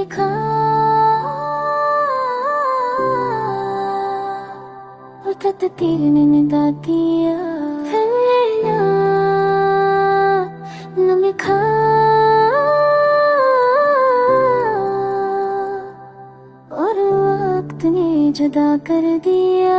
लिखा और तकदीर ने निदा दिया, फिर लेना न लिखा और वक्त ने जुदा कर दिया।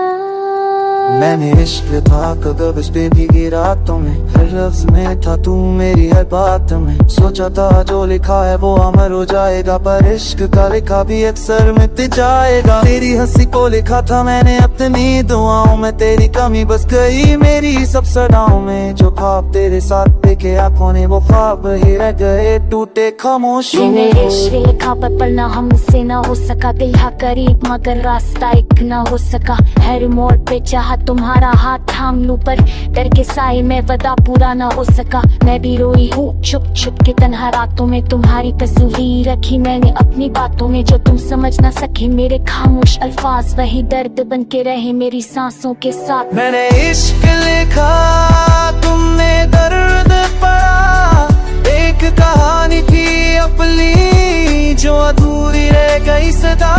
मैंने इश्क था कब्ज़ पे भीगी रातों में, हर लफ्ज़ में था तू मेरी हर बात में। सोचा था जो लिखा है वो अमर हो जाएगा, पर इश्क का लिखा भी अक्सर मिट जाएगा। तेरी हंसी को लिखा था मैंने अपनी दुआओं में, तेरी कमी बस गई मेरी सब सदाओं में। जो ख्वाब तेरे साथ देखे आंखों ने वो ख्वाब ही रह गए टूटे खामोशी में। इश्क लिखा पर पढ़ना हमसे ना हो सका, दिल हा करीब मगर रास्ता एक ना हो सका। हर मोड़ पे चाहा तुम्हारा हाथ थाम लूं, पर डर के साए में वदा पूरा ना हो सका। मैं भी रोई हूँ छुप छुप के तन्हा रातों में, तुम्हारी तस्वीर रखी मैंने अपनी बातों में। जो तुम समझ ना सके मेरे खामोश अल्फाज, वही दर्द बन के रहे मेरी सांसों के साथ। मैंने इश्क लिखा तुमने दर्द पढ़ा, एक कहानी थी अपनी जो अधूरी रह गई सदा।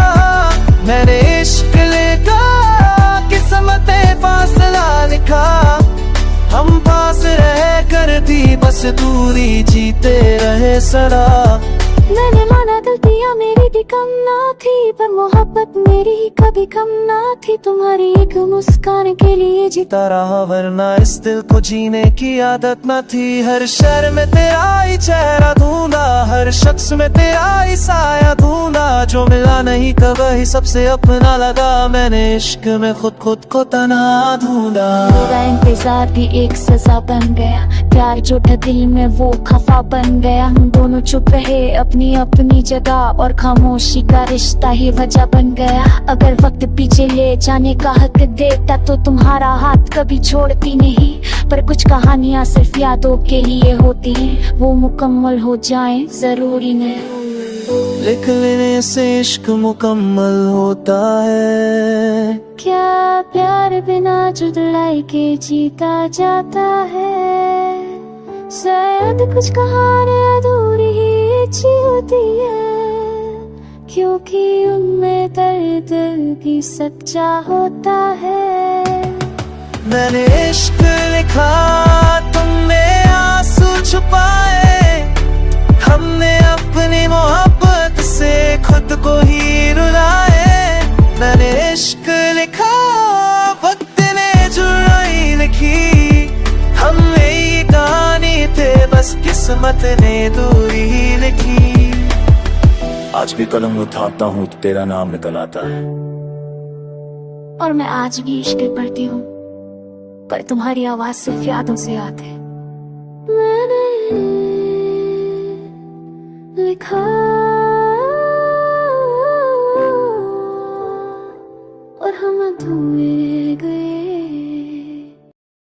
मैंने इश्क लिखा किस्मते फासला लिखा, हम पास रह कर थी बस दूरी जीते रहे सदा। मैंने माना गलतियाँ मेरी भी कम ना थी, पर मोहब्बत मेरी कभी कम ना थी। तुम्हारी एक मुस्कान के लिए जीता रहा वरना इस दिल को जीने की आदत न थी। हर शहर में तेरा ही चेहरा ढूंढा, हर शख्स में तेरा ही साया ढूंढा। जो मिला नहीं कभी ही सबसे अपना लगा, मैंने इश्क में खुद को तन्हा ढूंढा। मेरा इंतजार भी एक सजा बन गया, प्यार जो था दिल में वो खफा बन गया। हम दोनों चुप रहे अपनी जगह, और खामोशी का रिश्ता ही वजह बन गया। अगर वक्त पीछे ले जाने का हक देता तो तुम्हारा हाथ कभी छोड़ती नहीं, पर कुछ कहानियाँ सिर्फ यादों के लिए होती हैं, वो मुकम्मल हो जाएं जरूरी नहीं। लिख लेने से इश्क मुकम्मल होता है क्या प्यार बिना जुदाई के जीता जाता है? शायद कुछ कहानियाँ अधूरी ही अच्छी होती है, क्योंकि उनमें दर्द भी सच्चा होता है। मैंने इश्क लिखा तुमने आंसू छुपाए, हमने अपनी मोहब्बत से खुद को ही रुलाए। मैंने इश्क लिखा वक्त ने जुदाई लिखी, हमने ये कहानी थे बस किस्मत ने दूरी ही लिखी। आज भी कलम उठाता हूँ तो तेरा नाम निकल आता है, और मैं आज भी इश्क पढ़ती हूँ, पर तुम्हारी आवाज सिर्फ यादों से आती है। मैंने लिखा